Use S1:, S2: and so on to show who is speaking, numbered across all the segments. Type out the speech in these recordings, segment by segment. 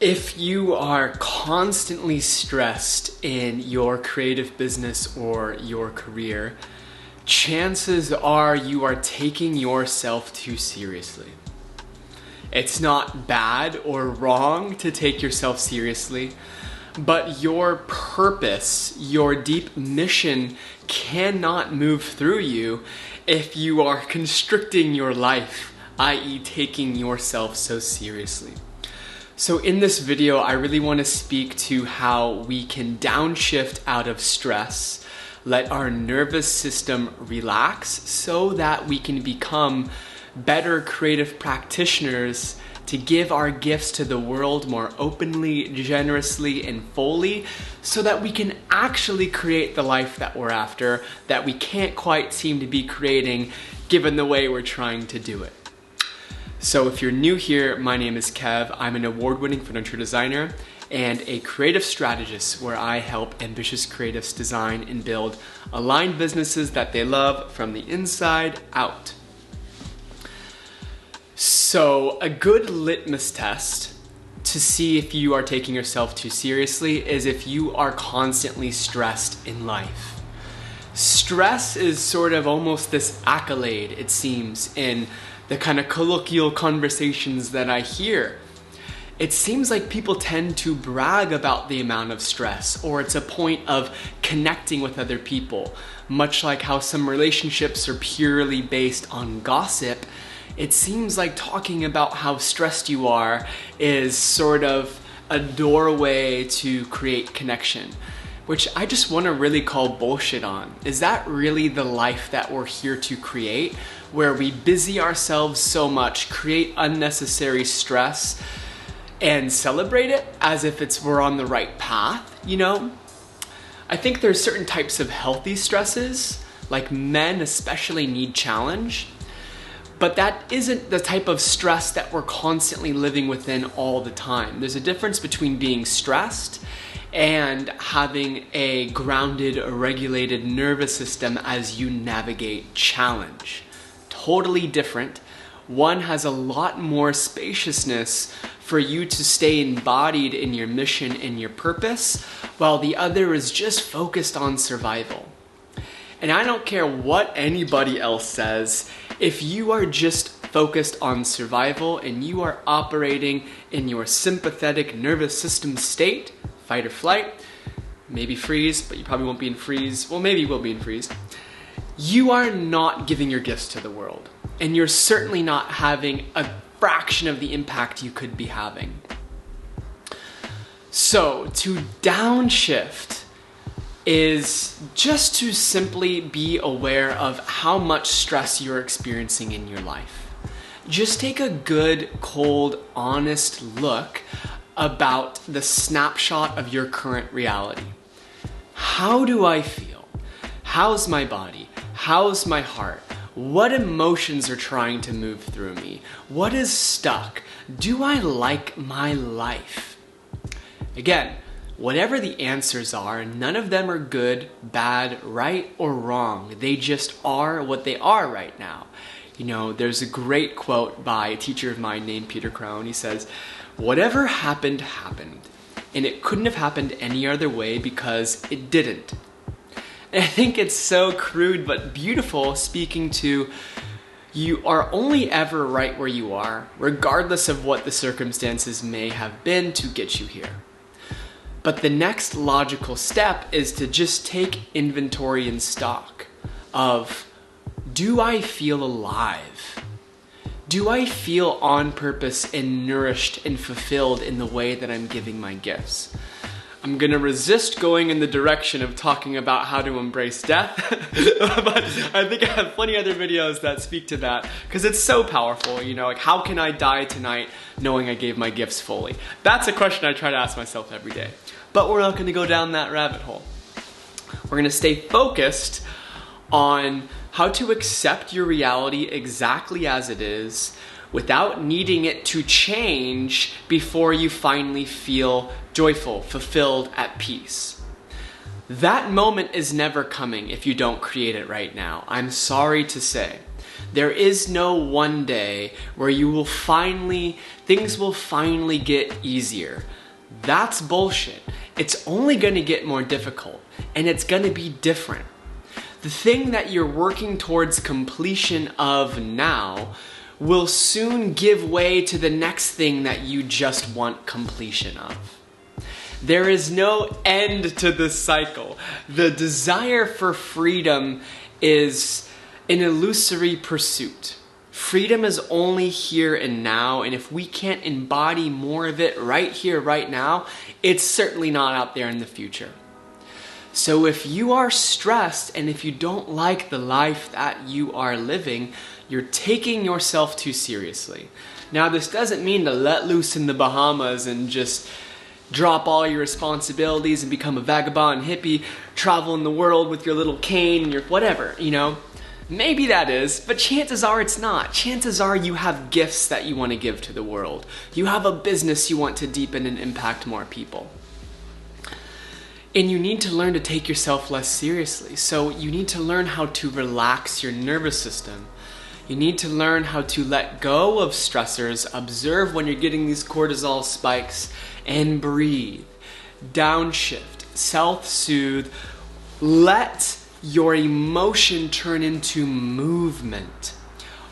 S1: If you are constantly stressed in your creative business or your career, chances are you are taking yourself too seriously. It's not bad or wrong to take yourself seriously, but your purpose, your deep mission cannot move through you if you are constricting your life, i.e. taking yourself so seriously. So in this video, I really want to speak to how we can downshift out of stress, let our nervous system relax so that we can become better creative practitioners to give our gifts to the world more openly, generously, and fully, so that we can actually create the life that we're after, that we can't quite seem to be creating given the way we're trying to do it. So if you're new here, my name is Kev. I'm an award-winning furniture designer and a creative strategist where I help ambitious creatives design and build aligned businesses that they love from the inside out. So a good litmus test to see if you are taking yourself too seriously is if you are constantly stressed in life. Stress is sort of almost this accolade, it seems, in the kind of colloquial conversations that I hear. It seems like people tend to brag about the amount of stress, or it's a point of connecting with other people. Much like how some relationships are purely based on gossip, it seems like talking about how stressed you are is sort of a doorway to create connection, which I just want to really call bullshit on. Is that really the life that we're here to create, where we busy ourselves so much, create unnecessary stress, and celebrate it as if we're on the right path, you know? I think there's certain types of healthy stresses, like men especially need challenge, but that isn't the type of stress that we're constantly living within all the time. There's a difference between being stressed and having a grounded, regulated nervous system as you navigate challenge. Totally different. One has a lot more spaciousness for you to stay embodied in your mission and your purpose, while the other is just focused on survival. And I don't care what anybody else says, if you are just focused on survival and you are operating in your sympathetic nervous system state, fight or flight, maybe freeze, but you probably won't be in freeze. Well, maybe you will be in freeze. You are not giving your gifts to the world, and you're certainly not having a fraction of the impact you could be having. So to downshift is just to simply be aware of how much stress you're experiencing in your life. Just take a good, cold, honest look about the snapshot of your current reality. How do I feel? How's my body? How's my heart? What emotions are trying to move through me? What is stuck? Do I like my life? Again, whatever the answers are, none of them are good, bad, right, or wrong. They just are what they are right now. You know, there's a great quote by a teacher of mine named Peter Crown. He says, "Whatever happened, happened. And it couldn't have happened any other way because it didn't." And I think it's so crude but beautiful, speaking to you are only ever right where you are, regardless of what the circumstances may have been to get you here. But the next logical step is to just take inventory and stock of, do I feel alive? Do I feel on purpose and nourished and fulfilled in the way that I'm giving my gifts? I'm gonna resist going in the direction of talking about how to embrace death, but I think I have plenty of other videos that speak to that, because it's so powerful, you know, like how can I die tonight knowing I gave my gifts fully? That's a question I try to ask myself every day. But we're not gonna go down that rabbit hole. We're gonna stay focused on how to accept your reality exactly as it is without needing it to change before you finally feel joyful, fulfilled, at peace. That moment is never coming if you don't create it right now. I'm sorry to say. There is no one day where things will finally get easier. That's bullshit. It's only going to get more difficult, and it's going to be different. The thing that you're working towards completion of now will soon give way to the next thing that you just want completion of. There is no end to this cycle. The desire for freedom is an illusory pursuit. Freedom is only here and now, and if we can't embody more of it right here, right now, it's certainly not out there in the future. So if you are stressed and if you don't like the life that you are living, you're taking yourself too seriously. Now, this doesn't mean to let loose in the Bahamas and just drop all your responsibilities and become a vagabond hippie, travel in the world with your little cane and your whatever, you know. Maybe that is, but chances are it's not. Chances are you have gifts that you want to give to the world. You have a business you want to deepen and impact more people. And you need to learn to take yourself less seriously. So you need to learn how to relax your nervous system. You need to learn how to let go of stressors, observe when you're getting these cortisol spikes, and breathe. Downshift, self-soothe, let your emotion turn into movement.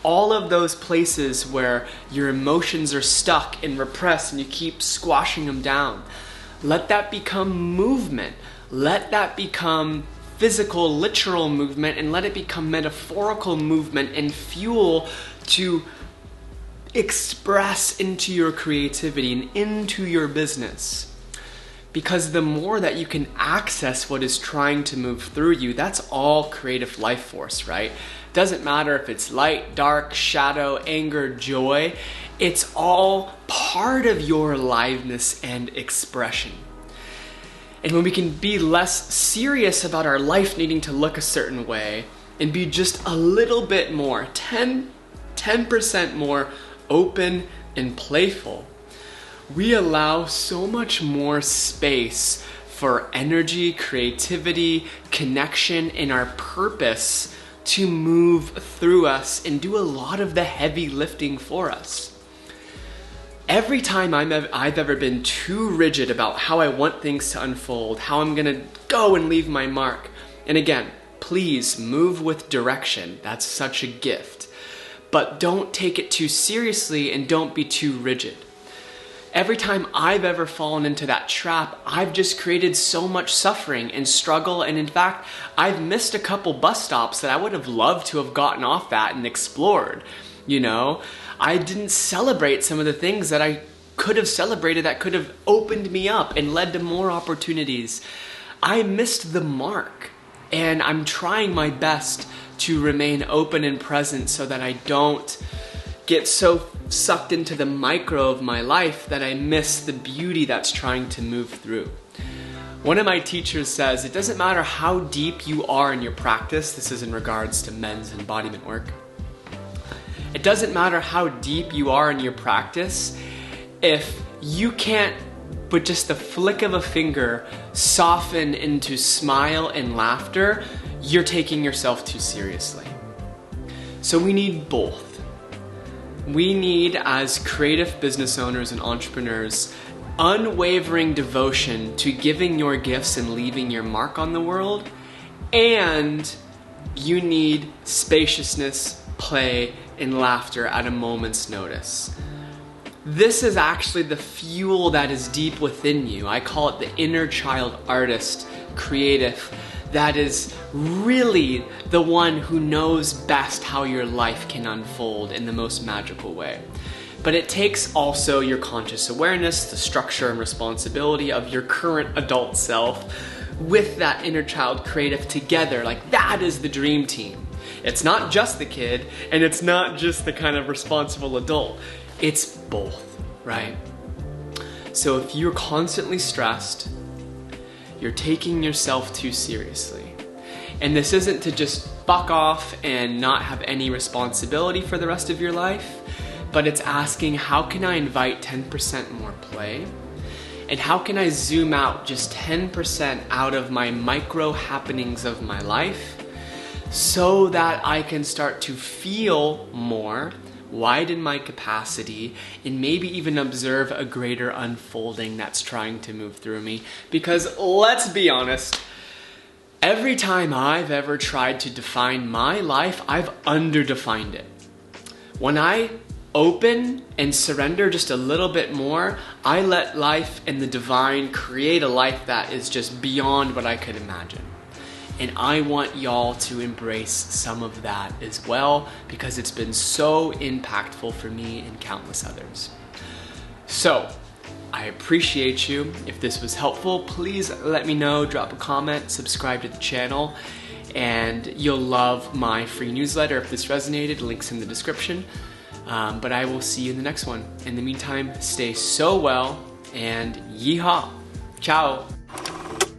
S1: All of those places where your emotions are stuck and repressed and you keep squashing them down, let that become movement. Let that become physical, literal movement, and let it become metaphorical movement and fuel to express into your creativity and into your business. Because the more that you can access what is trying to move through you, that's all creative life force, right? Doesn't matter if it's light, dark, shadow, anger, joy. It's all part of your aliveness and expression. And when we can be less serious about our life needing to look a certain way and be just a little bit more, 10% more open and playful, we allow so much more space for energy, creativity, connection, and our purpose to move through us and do a lot of the heavy lifting for us. Every time I've ever been too rigid about how I want things to unfold, how I'm gonna go and leave my mark, and again, please move with direction. That's such a gift. But don't take it too seriously and don't be too rigid. Every time I've ever fallen into that trap, I've just created so much suffering and struggle, and in fact, I've missed a couple bus stops that I would have loved to have gotten off at and explored, you know? I didn't celebrate some of the things that I could have celebrated that could have opened me up and led to more opportunities. I missed the mark, and I'm trying my best to remain open and present so that I don't get so sucked into the micro of my life that I miss the beauty that's trying to move through. One of my teachers says, it doesn't matter how deep you are in your practice, this is in regards to men's embodiment work, it doesn't matter how deep you are in your practice, if you can't, with just the flick of a finger, soften into smile and laughter, you're taking yourself too seriously. So we need both. We need, as creative business owners and entrepreneurs, unwavering devotion to giving your gifts and leaving your mark on the world, and you need spaciousness, play, and laughter at a moment's notice. This is actually the fuel that is deep within you. I call it the inner child artist, creative, that is really the one who knows best how your life can unfold in the most magical way. But it takes also your conscious awareness, the structure and responsibility of your current adult self with that inner child creative together. Like, that is the dream team. It's not just the kid, and it's not just the kind of responsible adult. It's both, right? So if you're constantly stressed, you're taking yourself too seriously. And this isn't to just fuck off and not have any responsibility for the rest of your life, but it's asking, how can I invite 10% more play? And how can I zoom out just 10% out of my micro happenings of my life so that I can start to feel more, widen my capacity, and maybe even observe a greater unfolding that's trying to move through me. Because let's be honest, every time I've ever tried to define my life, I've underdefined it. When I open and surrender just a little bit more, I let life and the divine create a life that is just beyond what I could imagine. And I want y'all to embrace some of that as well, because it's been so impactful for me and countless others. So, I appreciate you. If this was helpful, please let me know, drop a comment, subscribe to the channel, and you'll love my free newsletter if this resonated. Links in the description. But I will see you in the next one. In the meantime, stay so well, and yeehaw. Ciao.